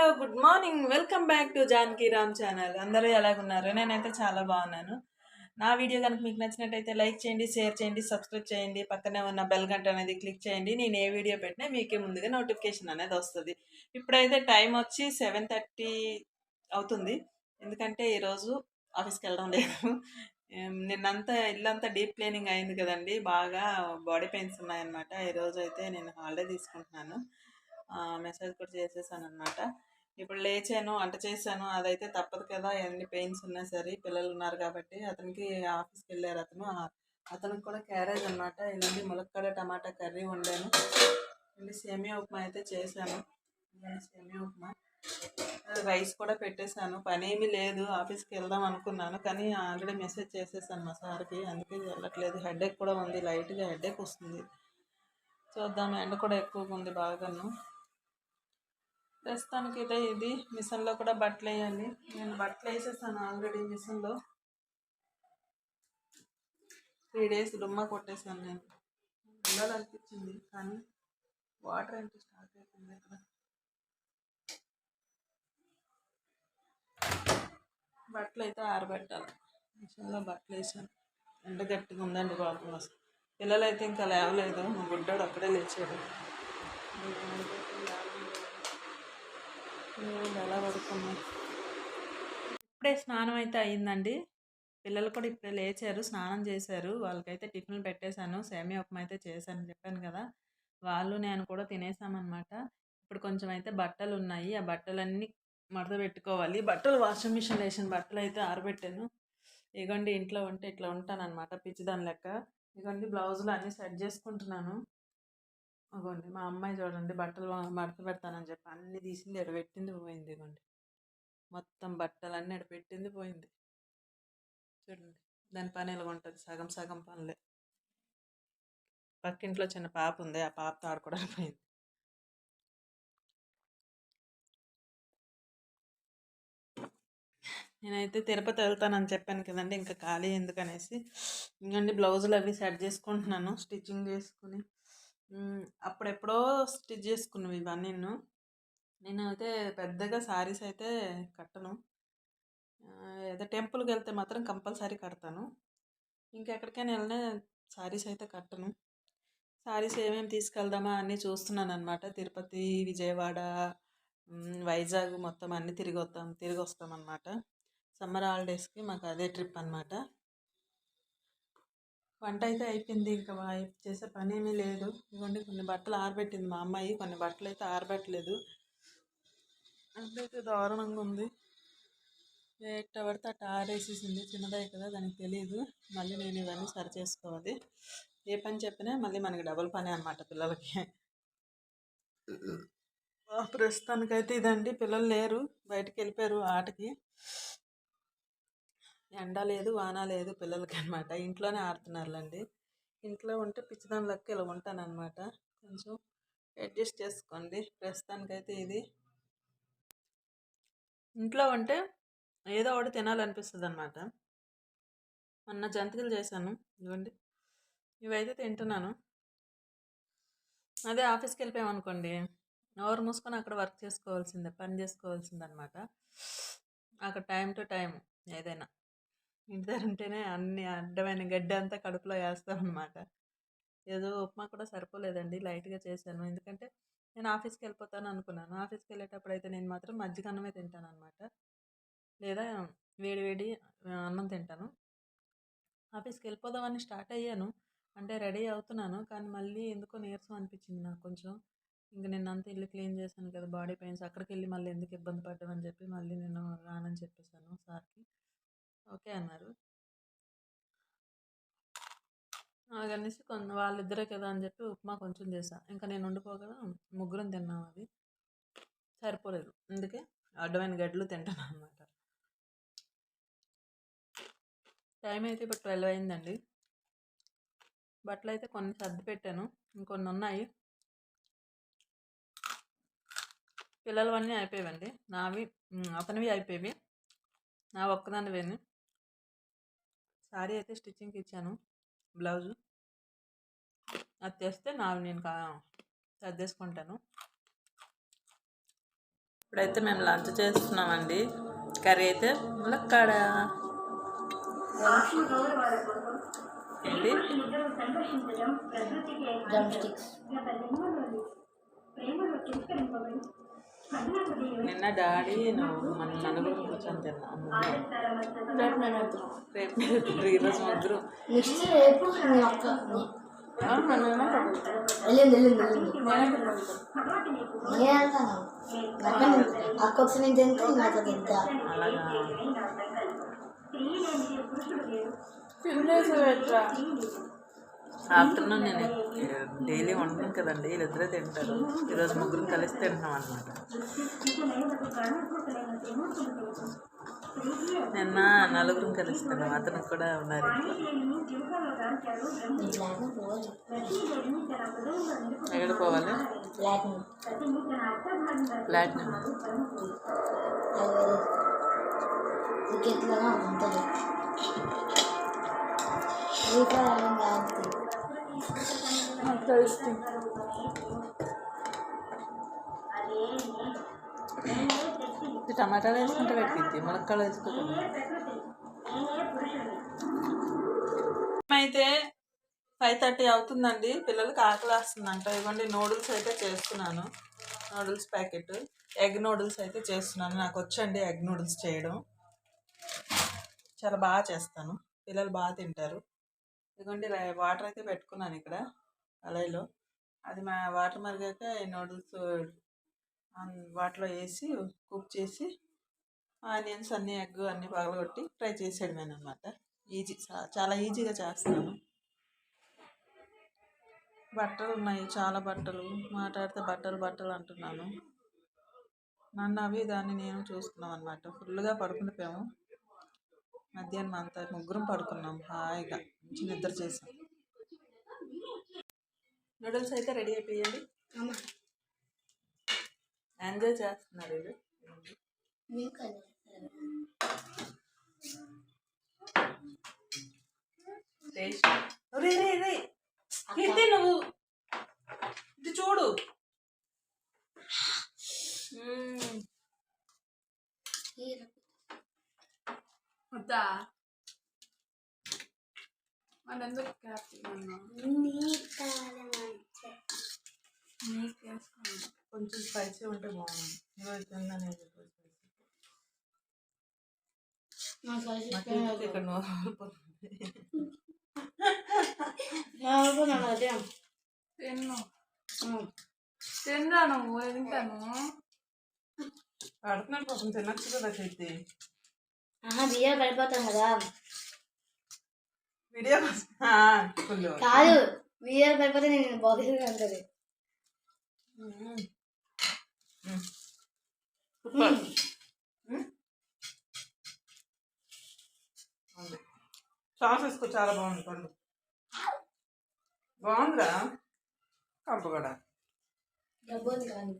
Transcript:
Good morning. Welcome back to Janaki Ram channel. అందరూ ఎలాగున్నారు? నేనైతే చాలా బాగున్నాను. నా వీడియో కనుక మీకు నచ్చినట్టయితే లైక్ చేయండి, షేర్ చేయండి, సబ్స్క్రైబ్ చేయండి. పక్కనే ఉన్న బెల్ గంట అనేది క్లిక్ చేయండి. నేను ఏ వీడియో పెట్టినా మీకే ముందుగా నోటిఫికేషన్ అనేది వస్తుంది. ఇప్పుడైతే టైం వచ్చి 7:30 అవుతుంది. ఎందుకంటే ఈరోజు ఆఫీస్కి వెళ్ళడం లేదు. నిన్నంతా ఇల్లంతా డీప్ క్లీనింగ్ అయింది కదండి. బాగా బాడీ పెయిన్స్ ఉన్నాయన్నమాట. ఈరోజు అయితే నేను హాలిడే తీసుకుంటున్నాను. మెసేజ్ కూడా చేసేసాను అనమాట. ఇప్పుడు లేచాను, వంట చేశాను. అదైతే తప్పదు కదా, ఎన్ని పెయిన్స్ ఉన్నా సరే. పిల్లలు ఉన్నారు కాబట్టి అతనికి ఆఫీస్కి వెళ్ళారు. అతనికి కూడా క్యారేజ్ అనమాట. ఇలాంటి ములక్కాడ టమాటా కర్రీ వండాను. సేమియా ఉప్మా అయితే చేశాను. సేమియా ఉప్మా, రైస్ కూడా పెట్టేశాను. పని ఏమీ లేదు, ఆఫీస్కి వెళ్దాం అనుకున్నాను కానీ ఆల్రెడీ మెసేజ్ చేసేసాను మా సార్కి. అందుకే వెళ్ళట్లేదు. హెడేక్ కూడా ఉంది, లైట్గా హెడేక్ వస్తుంది. చూద్దాం, ఎండ కూడా ఎక్కువగా ఉంది బాగాను. ప్రస్తుతానికి అయితే ఇది మిషన్లో కూడా బట్టలు వేయాలి. నేను బట్టలు వేసేసాను ఆల్రెడీ మిషన్లో. 3 days డుమ్మా కొట్టేశాను. నేను వెళ్ళాలనిపించింది కానీ వాటర్ అంటే స్టార్ట్ అయిపోయింది ఇక్కడ. బట్టలు అయితే ఆరబెట్టాలి. మిషన్లో బట్టలు వేసాను. ఎండ గట్టిగా ఉందండి బాబు. అసలు పిల్లలు అయితే ఇంకా లేవలేదు. మా గుడ్డాడు అక్కడే లేచాడు. ఎలా పడుకున్నాను. ఇప్పుడే స్నానం అయితే అయ్యిందండి. పిల్లలు కూడా ఇప్పుడే లేచారు, స్నానం చేశారు. వాళ్ళకైతే టిఫిన్లు పెట్టేశాను. సేమియా ఉప్మా అయితే చేశాను చెప్పాను కదా. వాళ్ళు నేను కూడా తినేసామన్నమాట. ఇప్పుడు కొంచెం అయితే బట్టలు ఉన్నాయి. ఆ బట్టలన్నీ మడత పెట్టుకోవాలి. బట్టలు వాషింగ్ మిషన్ వేసిన బట్టలు అయితే ఆరబెట్టాను. ఇగోండి, ఇంట్లో ఉంటే ఇట్లా ఉంటానన్నమాట, పిచ్చిదాని లెక్క. ఇగోండి, బ్లౌజులు అన్నీ సెట్ చేసుకుంటున్నాను. ఇగోండి, మా అమ్మాయి చూడండి, బట్టలు మడత పెడతానని చెప్పి అన్నీ తీసింది, ఎడబెట్టింది, పోయింది. ఇగోండి, మొత్తం బట్టలన్నీ ఎడబెట్టింది, పోయింది. చూడండి, దాని పని ఎలా ఉంటుంది, సగం సగం పనులే. పక్కింట్లో చిన్న పాప ఉంది, ఆ పాపతో ఆడుకోవడానికి పోయింది. నేనైతే తిరుపతి వెళ్తానని చెప్పాను కదండి, ఇంకా ఖాళీ ఎందుకనేసి ఇంకండి బ్లౌజులు అవి సెట్ చేసుకుంటున్నాను, స్టిచ్చింగ్ చేసుకుని. అప్పుడెప్పుడో స్టిచ్ చేసుకున్నవి ఇవన్నీ. నేనైతే పెద్దగా శారీస్ అయితే కట్టను. ఏదో టెంపుల్కి వెళ్తే మాత్రం కంపల్సరీ కడతాను. ఇంకెక్కడికైనా వెళ్ళినా శారీస్ అయితే కట్టను. శారీస్ ఏమేమి తీసుకెళ్దామా అన్నీ చూస్తున్నాను అనమాట. తిరుపతి, విజయవాడ, వైజాగ్ మొత్తం అన్నీ తిరిగి వస్తామన్నమాట. సమ్మర్ హాలిడేస్కి మాకు అదే ట్రిప్ అనమాట. వంట అయితే అయిపోయింది, ఇంకా చేసే పని ఏమీ లేదు. ఇదిగోండి, కొన్ని బట్టలు ఆరబెట్టింది మా అమ్మాయి, కొన్ని బట్టలు అయితే ఆరబెట్టలేదు. అయితే దారుణంగా ఉంది. ఎట్ట పడితే అట్ట ఆరేసేసింది. చిన్నదే కదా, దానికి తెలియదు. మళ్ళీ నేను ఇవన్నీ సరి చేసుకోవాలి. ఏ పని చెప్పినా మళ్ళీ మనకి డబుల్ పని అనమాట పిల్లలకి. ప్రస్తుతానికైతే ఇదండి. పిల్లలు లేరు, బయటికి వెళ్ళిపోయారు ఆటకి. ఎండ లేదు, వాన లేదు పిల్లలకి అనమాట. ఇంట్లోనే ఆడుతున్నారులేండి. ఇంట్లో ఉంటే పిచ్చిదాని లెక్క ఇలా ఉంటానన్నమాట. కొంచెం అడ్జస్ట్ చేసుకోండి. ప్రస్తుతానికైతే ఇది. ఇంట్లో ఉంటే ఏదో ఒకటి తినాలనిపిస్తుంది అనమాట. మొన్న జంతికలు చేశాను, ఇవ్వండి, ఇవైతే తింటున్నాను. అదే ఆఫీస్కి వెళ్ళిపోయామనుకోండి, నోరు మూసుకొని అక్కడ వర్క్ చేసుకోవాల్సిందే, పని చేసుకోవాల్సిందే అనమాట. అక్కడ టైం టు టైం ఏదైనా. ఇంటి దగ్గర ఉంటేనే అన్ని అడ్డమైన గడ్డి అంతా కడుపులో వేస్తామన్నమాట. ఏదో ఉప్మా కూడా సరిపోలేదండి, లైట్గా చేశాను. ఎందుకంటే నేను ఆఫీస్కి వెళ్ళిపోతాను అనుకున్నాను. ఆఫీస్కి వెళ్ళేటప్పుడు అయితే నేను మాత్రం మజ్జిగ అన్నమే తింటాను అనమాట, లేదా వేడి వేడి అన్నం తింటాను. ఆఫీస్కి వెళ్ళిపోదామని స్టార్ట్ అయ్యాను, అంటే రెడీ అవుతున్నాను. కానీ మళ్ళీ ఎందుకో నీరసం అనిపించింది నాకు కొంచెం. ఇంక నిన్నంతా ఇల్లు క్లీన్ చేశాను కదా, బాడీ పెయిన్స్, అక్కడికి వెళ్ళి మళ్ళీ ఎందుకు ఇబ్బంది పడ్డామని చెప్పి మళ్ళీ నేను రానని చెప్పేశాను సార్కి. ఓకే అన్నారు. అనేసి వాళ్ళిద్దరే కదా అని చెప్పి ఉప్మా కొంచెం చేశాను. ఇంకా నేను ఉండిపోగా ముగ్గురం తిన్నాం. అది సరిపోలేదు, అందుకే అడ్డమైన గడ్డలు తింటాను అనమాట. టైం అయితే ఇప్పుడు 12 అయిందండి. బట్టలు అయితే కొన్ని సర్ది పెట్టాను, ఇంకొన్ని ఉన్నాయి. పిల్లలవన్నీ అయిపోయావండి, నావి అతనివి అయిపోయేవి, నా ఒక్కదాన్ని వేని. శారీ అయితే స్టిచ్చింగ్కి ఇచ్చాను, బ్లౌజు అది తెస్తే నావి నేను సర్దేసుకుంటాను. ఇప్పుడైతే మేము లంచ్ చేస్తున్నామండి. కర్రీ అయితే ములక్కాడ. ఏంటి నిన్న డాడీ నువ్వు మన నలుగురు కూర్చొని తిన్నాము. రేపు ఈరోజు ముగ్గురు ఆఫ్టర్నూన్ నేను డైలీ వండుతాను కదండి, వీళ్ళిద్దరే తింటారు. ఈరోజు ముగ్గురు కలిసి తింటున్నాం అనమాట. నిన్న నలుగురు కలిసి తిన్నాం, అతను కూడా ఉన్నారు. ఎక్కడ పోవాలి? ప్లాటినం టమాటాలు వేసుకుంటే పెట్టింది, ములక్కాయలు వేసుకుంటాం. అయితే 5:30 అవుతుందండి. పిల్లలకి ఆకలి వస్తుందంట. ఇవ్వండి నూడిల్స్ అయితే చేస్తున్నాను. నూడిల్స్ ప్యాకెట్, ఎగ్ నూడిల్స్ అయితే చేస్తున్నాను. నాకు వచ్చండి ఎగ్ నూడిల్స్ చేయడం, చాలా బాగా చేస్తాను. పిల్లలు బాగా తింటారు. ఇదిగోండి వాటర్ అయితే పెట్టుకున్నాను ఇక్కడ కళాయిలో. అది మా వాటర్ మరిగాక ఈ నూడిల్స్ వాటర్లో వేసి కుక్ చేసి ఆనియన్స్ అన్నీ ఎగ్ అన్నీ పగలగొట్టి ఫ్రై చేసేయడమేనమాట. ఈజీ, చాలా ఈజీగా చేస్తాను. బట్టలు ఉన్నాయి, చాలా బట్టలు. మాట్లాడితే బట్టలు అంటున్నాను. నన్ను అవి దాన్ని నేను చూసుకున్నాం అనమాట. ఫుల్గా పడుకుండిపోయాము. మధ్యాహ్నం అంతా ముగ్గురం పడుకున్నాం హాయిగా, మంచి నిద్ర చేసాం. నూడిల్స్ అయితే రెడీ అయిపోయాయండి. ఎంజాయ్ చేస్తున్నారు ఇది. టేస్ట్ నువ్వు ఇది చూడు. వద్దా ఎందుకు కొంచెం స్పైసీ ఉంటే బాగుంది. ఇక్కడ తిన్నా నువ్వు తింటాను పడుతున్నాడు కోసం తినచ్చు కదా. అయితే వీడియో పడిపోతాం కదా. వీడియో కాదు, వీడియో పడిపోతే నేను బాగుంది అంటది. సాస్ వేసుకో, చాలా బాగుంది. పండు బాగుందిరా. కంప కూడా డబ్బులు కానీ